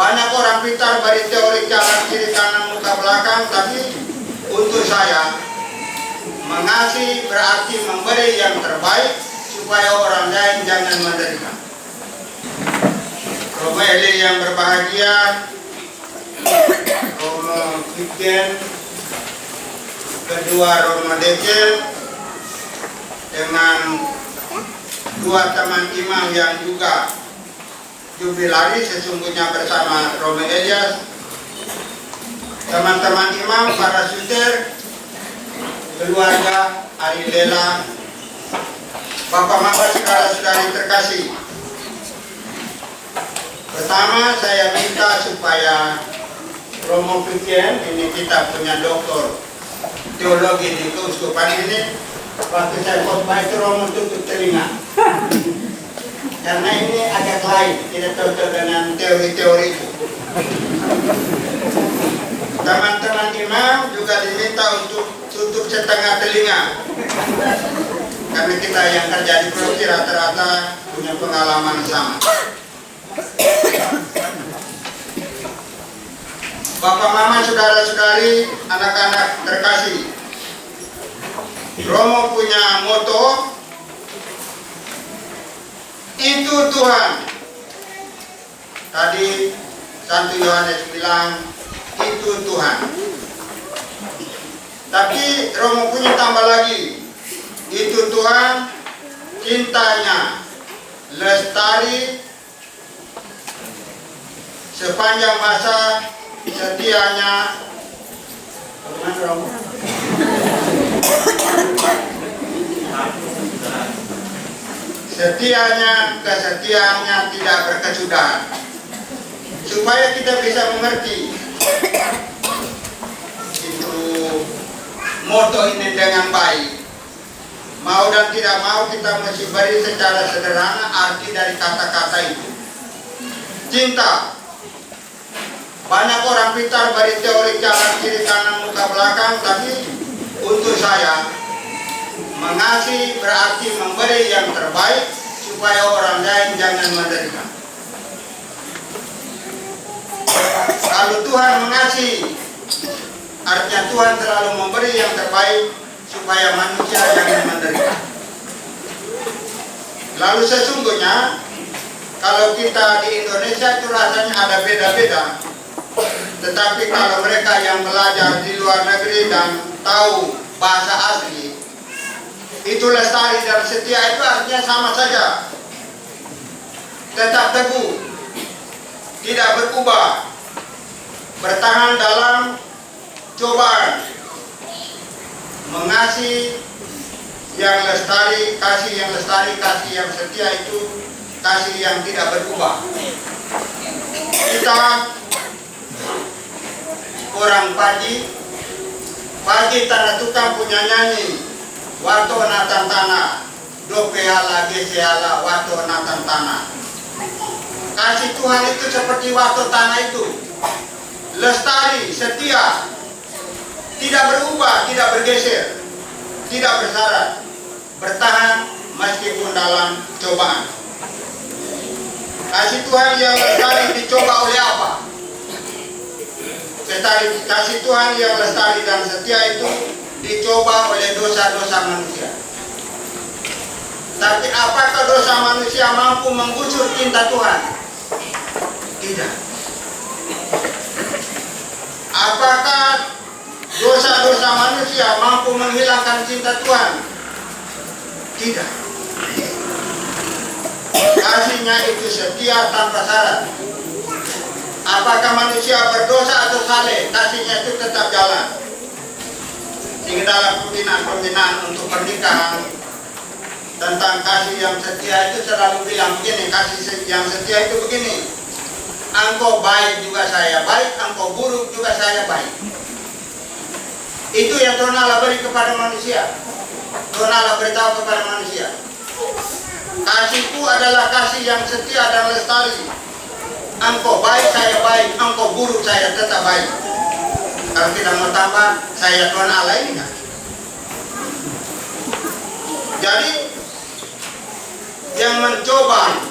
Banyak orang pintar beri teori kanan kiri kanan muka belakang, tapi untuk saya mengasihi berarti memberi yang terbaik supaya orang lain jangan menderita. Romo Eli yang berbahagia, Romo Vigen, kedua Romo Dekel, dengan dua teman imam yang juga jubilari sesungguhnya bersama Romo Elias, teman-teman imam, para suster, keluarga, Ari Lela, Bapak Mama, saudara-saudari terkasih. Pertama saya minta supaya Romo Vigen, ini kita punya doktor teologi di keuskupan ini, waktu saya khotbah itu Romo tutup telinga karena ini agak lain, tidak cocok dengan teori-teori itu. Teman-teman imam juga diminta untuk tutup setengah telinga karena kita yang kerja di provinsi rata-rata punya pengalaman sama. Bapak Mama, saudara-saudari, anak-anak terkasih, Romo punya moto, itu Tuhan. Tadi Santo Yohanes bilang itu Tuhan. Tapi Romo punya tambah lagi, itu Tuhan, cintanya lestari sepanjang masa, setianya kesetiaannya tidak berkesudahan, supaya kita bisa mengerti itu moto ini dengan baik. Mau dan tidak mau kita mesti beri secara sederhana arti dari kata-kata itu. Cinta. Banyak orang pintar beri teori kanan kiri kanan muka belakang, tapi untuk saya mengasihi berarti memberi yang terbaik supaya orang lain jangan menderita. Kalau Tuhan mengasihi, artinya Tuhan selalu memberi yang terbaik supaya manusia jangan menderita. Lalu sesungguhnya kalau kita di Indonesia itu rasanya ada beda-beda. Tetapi kalau mereka yang belajar di luar negeri dan tahu bahasa asli, itu lestari dan setia itu artinya sama saja. Tetap teguh, tidak berubah, bertahan dalam cobaan, mengasihi yang lestari, kasih yang lestari, kasih yang setia itu kasih yang tidak berubah. Kita orang pagi tanah tukang punya nyanyi, wato natan tanah, dope hala gese hala, wato natan tanah. Kasih Tuhan itu seperti wato tanah itu, lestari, setia, tidak berubah, tidak bergeser, tidak bersyarat, bertahan meskipun dalam cobaan. Kasih Tuhan yang lestari dicoba oleh apa? Kasih Tuhan yang lestari dan setia itu dicoba oleh dosa-dosa manusia. Tapi apakah dosa manusia mampu menggusur cinta Tuhan? Tidak. Apakah dosa-dosa manusia mampu menghilangkan cinta Tuhan? Tidak. Kasihnya itu setia tanpa syarat. Apakah manusia berdosa atau saleh, kasihnya itu tetap jalan. Di dalam pembinaan untuk pernikahan tentang kasih yang setia itu selalu bilang begini, kasih yang setia itu begini, engkau baik juga saya baik, engkau buruk juga saya baik. Itu yang Tuhan Allah beri kepada manusia. Tuhan Allah beritahu kepada manusia, kasihku adalah kasih yang setia dan lestari. Engkau baik, saya baik, engkau buruk, saya tetap baik. Kalau kita mau tambah, saya Tuhan Allah ini kan. Jadi yang mencoba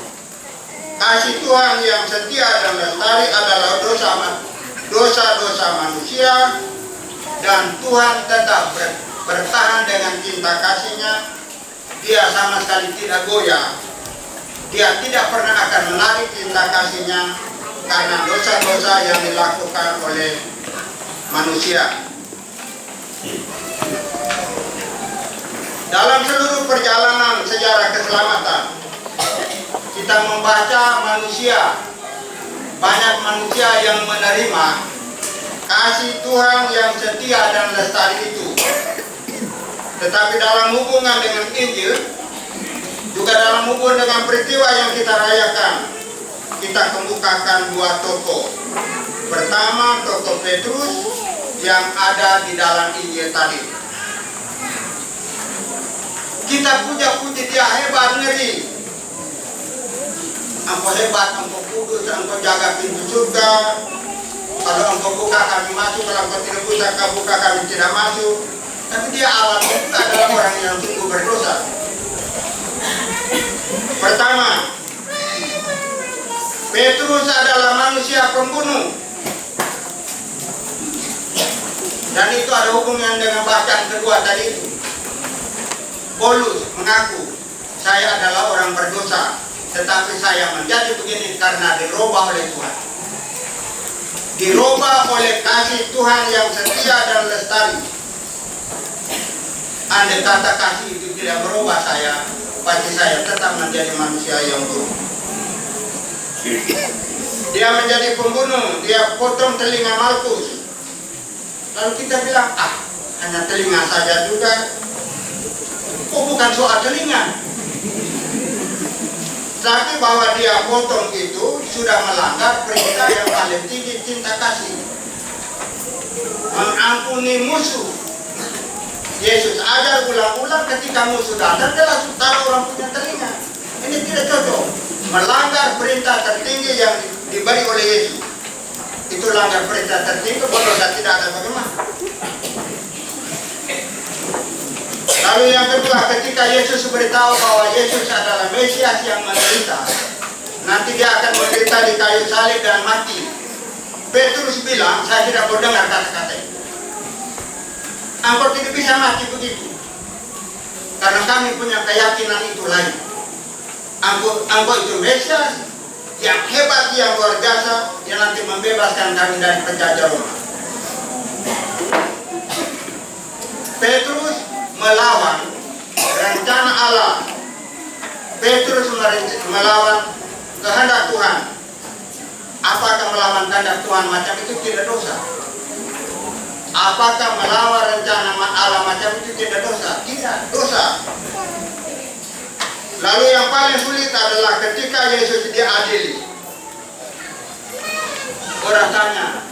kasih Tuhan yang setia dan lestari adalah dosa-dosa manusia, dan Tuhan tetap bertahan dengan cinta kasih-Nya. Dia sama sekali tidak goyah. Dia tidak pernah akan menarik cinta kasih-Nya karena dosa-dosa yang dilakukan oleh manusia. Dalam seluruh perjalanan sejarah keselamatan, kita membaca banyak manusia yang menerima kasih Tuhan yang setia dan lestari itu. Tetapi dalam hubungan dengan Injil, juga dalam hubungan dengan peristiwa yang kita rayakan, kita kemukakan dua tokoh. Pertama, tokoh Petrus yang ada di dalam Injil tadi. Kita puja-puji dia hebat ngeri. Engkau hebat, engkau kudus, engkau jaga pintu surga. Kalau engkau buka kami masuk, kalau engkau tidak buka kami tidak masuk. Tapi dia awal itu adalah orang yang sungguh berdosa. Pertama, Petrus adalah manusia pembunuh. Dan itu ada hubungan dengan bacaan kedua tadi itu. Paulus mengaku, saya adalah orang berdosa, tetapi saya menjadi begini karena dirubah oleh Tuhan. Dirubah oleh kasih Tuhan yang setia dan lestari. Andai kata kasih itu tidak merubah saya, pasti saya tetap menjadi manusia yang buruk. Dia menjadi pembunuh, dia potong telinga Malkus. Lalu kita bilang, hanya telinga saja juga. Oh, bukan soal telinga. Tapi bahwa dia potong itu sudah melanggar perintah yang paling tinggi, cinta kasih. Mengampuni musuh. Yesus ajar ulang-ulang ketika musuh datang, dia langsung taruh orang punya telinga. Ini tidak cocok. Melanggar perintah tertinggi yang diberi oleh Yesus. Itu langgar perintah tertinggi, berdosa tidak ada bagaimana. Lalu yang kedua, ketika Yesus beritahu bahwa Yesus adalah Mesias yang menderita, nanti dia akan menderita di kayu salib dan mati. Petrus bilang, saya tidak mau dengar kata-kata itu. Engkau tidak bisa mati begitu, karena kami punya keyakinan itu lain. Engkau itu Mesias yang hebat, yang luar biasa, yang nanti membebaskan kami dari penjajah Roma. Petrus melawan rencana Allah. Petrus melawan kehendak Tuhan. Apakah melawan kehendak Tuhan macam itu tidak dosa? Apakah melawan rencana Allah macam itu tidak dosa? Tidak, dosa. Lalu yang paling sulit adalah ketika Yesus diadili. Orang tanya,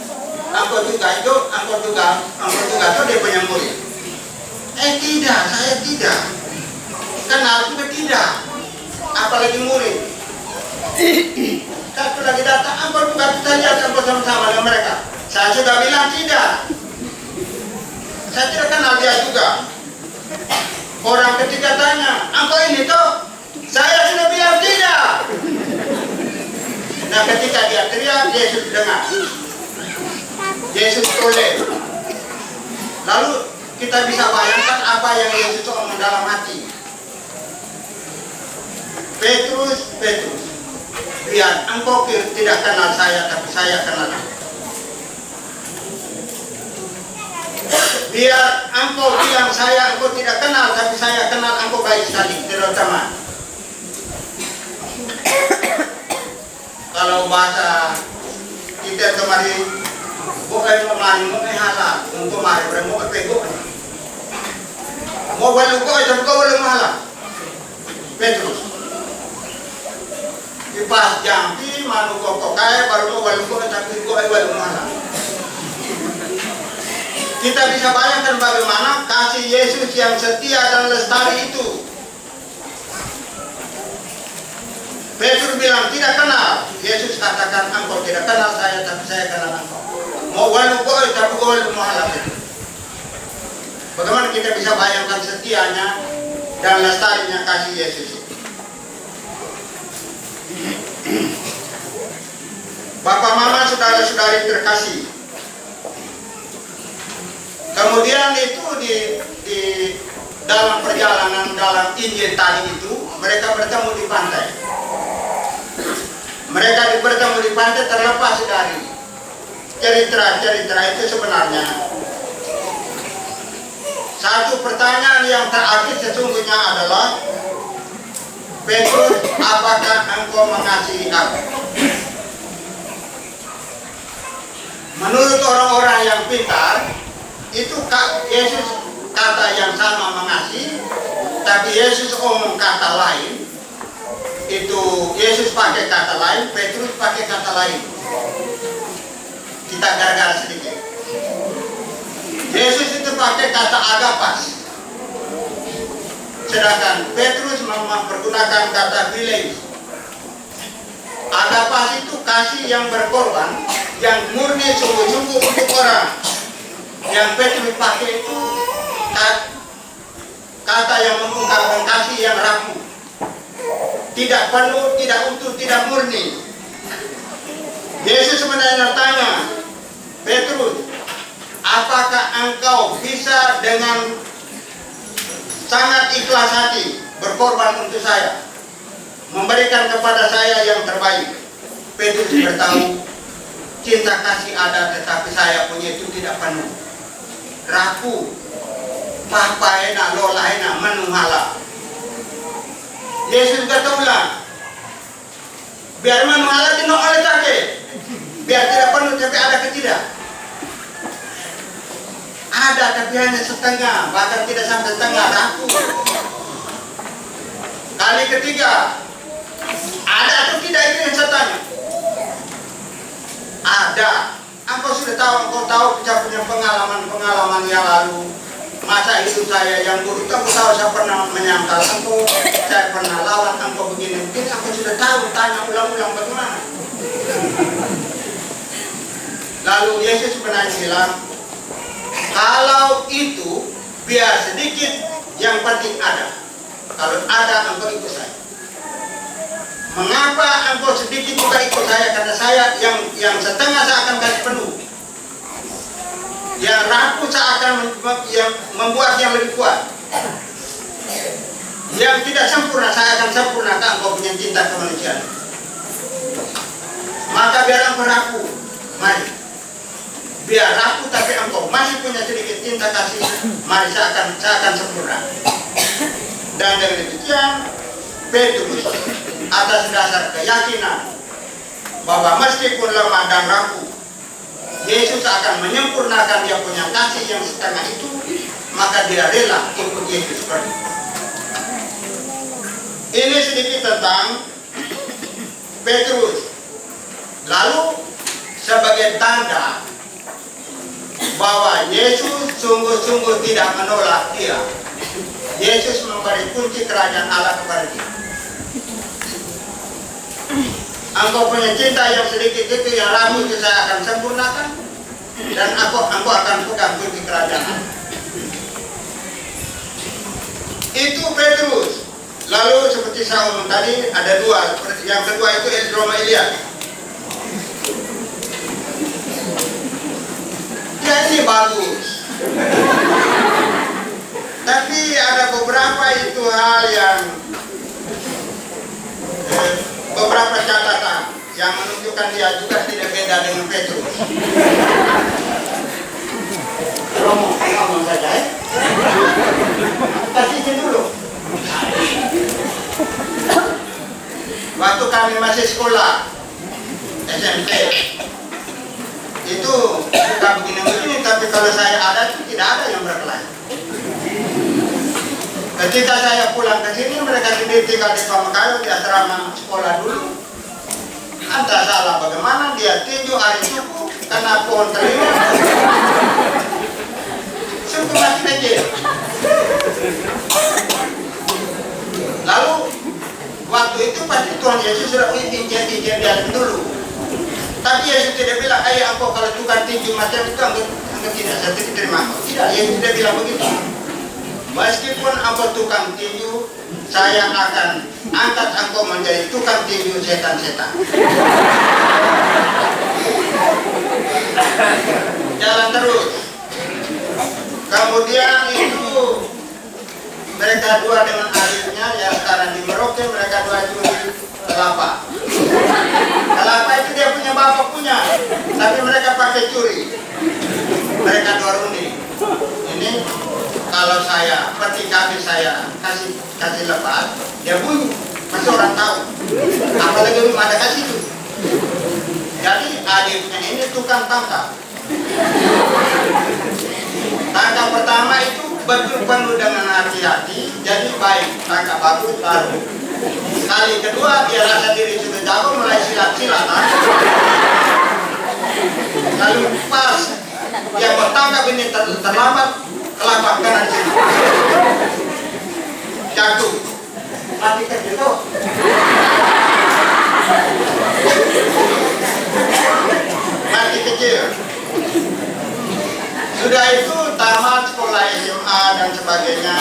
engkau juga itu dia punya murid. Tidak, saya tidak. Kenal juga tidak. Apalagi murid. Satu lagi datang, engkau juga bisa lihat sama-sama dengan mereka. Saya sudah bilang tidak. Saya tidak kenal dia juga. Orang ketika tanya, engkau ini toh? Saya sudah bilang tidak. Nah, ketika dia teriak, Yesus dengar. Yesus toleh. Lalu kita bisa bayangkan apa yang Yesus omong dalam hati. Petrus, biar engkau tidak kenal saya, tapi saya kenal engkau. Biar engkau bilang engkau tidak kenal, tapi saya kenal engkau baik sekali, terutama. Kalau bahasa kita kemarin, bukan mau halal, untuk mari mau pego. Mau balu kau itu kau belum halal. Petrus. Di pas jampi manu kau kaya baru mau balu kau tapi kau belum halal. Kita bisa bayangkan bagaimana kasih Yesus yang setia dan lestari itu. Petrus bilang tidak kenal. Yesus katakan engkau tidak kenal saya, tapi saya kenal engkau. Mau walu kau tapi kau belum halal. Bagaimana kita bisa bayangkan setianya dan lestarinya kasih Yesus itu. Bapak Mama, saudara-saudari terkasih, kemudian itu di dalam perjalanan dalam Injil tadi itu mereka bertemu di pantai. Mereka bertemu di pantai terlepas dari cerita-cerita itu sebenarnya. Satu pertanyaan yang terakhir sesungguhnya adalah, Petrus, apakah engkau mengasihi aku? Menurut orang-orang yang pintar, itu Yesus kata yang sama mengasihi, tapi Yesus omong kata lain. Itu Yesus pakai kata lain, Petrus pakai kata lain. Kita gargar sedikit. Yesus itu pakai kata agapas, sedangkan Petrus mempergunakan kata phileus. Agapas itu kasih yang berkorban, yang murni sungguh-sungguh untuk orang. Yang Petrus pakai itu kata yang mengungkapkan kasih yang rapuh, tidak penuh, tidak utuh, tidak murni. Yesus sebenarnya tanya, Petrus, apakah engkau bisa dengan sangat ikhlas hati berkorban untuk saya, memberikan kepada saya yang terbaik? Petrus bertahu, cinta kasih ada, tetapi saya punya itu tidak penuh, rapuh, papaena, lolaena, menuhala. Yesus kata ulang, biar menuhala dino oleh kakek, biar tidak penuh tapi ada ketidak. Ada tapi hanya setengah, bahkan tidak sampai setengah, rapuh. Kali ketiga, ada atau tidak itu yang saya tanya? Ada. Engkau sudah tahu, engkau tahu saya punya pengalaman yang lalu, masa hidup saya yang buruk. Engkau tahu saya pernah menyangkal engkau, saya pernah lawan engkau begini. Mungkin engkau sudah tahu, tanya ulang-ulang bagaimana. Lalu Yesus sebenarnya bilang, kalau itu biar sedikit, yang penting ada. Kalau ada, engkau ikut saya. Mengapa engkau sedikit juga ikut saya? Karena saya yang setengah saya akan kasih penuh, yang rapuh saya akan membuat yang lebih kuat, yang tidak sempurna saya akan sempurnakan. Engkau punya cinta kemanusiaan, maka biar engkau rapuh, mari. Biar rapuh tapi engkau masih punya sedikit cinta kasih, mari saya akan sempurna. Dan dengan demikian Petrus atas dasar keyakinan bahwa meskipun lemah dan rapuh, Yesus akan menyempurnakan dia punya kasih yang setengah itu, maka dia rela ikut Yesus pergi. Ini sedikit tentang Petrus. Lalu sebagai tanda bahwa Yesus sungguh-sungguh tidak menolak dia, Yesus memberi kunci kerajaan Allah kepada dia. Engkau punya cinta yang sedikit itu, yang rapuh itu saya akan sempurnakan, dan engkau akan pegang kunci kerajaan Allah. Itu Petrus. Lalu seperti saya omong tadi, ada dua. Yang kedua itu Roma Elias. Ya ini bagus. Tapi ada beberapa itu hal yang beberapa catatan yang menunjukkan dia juga tidak beda dengan Petrus. Ngomong saja ya. Kasih izin dulu. Waktu kami masih sekolah SMP, itu bukan begini-begini, tapi kalau saya ada itu tidak ada yang berkelahi. Ketika saya pulang ke sini, mereka sendiri tinggal di Pamekayo, di asrama sekolah dulu. Entah salah bagaimana, dia tinju hari suku, kena pohon telinga. Suku masih kecil. Lalu, waktu itu pasti Tuhan Yesus sudah izin dia dulu. Tapi Yesus tidak bilang, ayo engkau kalau tukang tinju macam itu, engkau tidak, saya tidak terima. Tidak, Yesus tidak bilang begitu. Meskipun engkau tukang tinju, saya akan angkat engkau menjadi tukang tinju setan-setan. Kemudian itu mereka dua dengan adiknya yang sekarang di Merauke, mereka dua itu di kelapa. Kelapa itu dia punya bapak punya, tapi mereka pakai curi. Mereka dua runding. Ini kalau saya peti kami saya kasih lepas, dia bunyi, masih orang tahu. Apalagi belum ada kasih itu. Jadi adiknya ini tukang tangkap. Tangkap pertama itu betul penuh dengan hati-hati, jadi baik, tangkap bagus baru. Kali kedua dia rasa diri sudah jago, mulai silat-silat. Lalu pas yang bertangkap ini terlambat, kelapa kanan sini jatuh, mati kecil tuh. Mati kecil. Sudah itu tamat sekolah SMA dan sebagainya.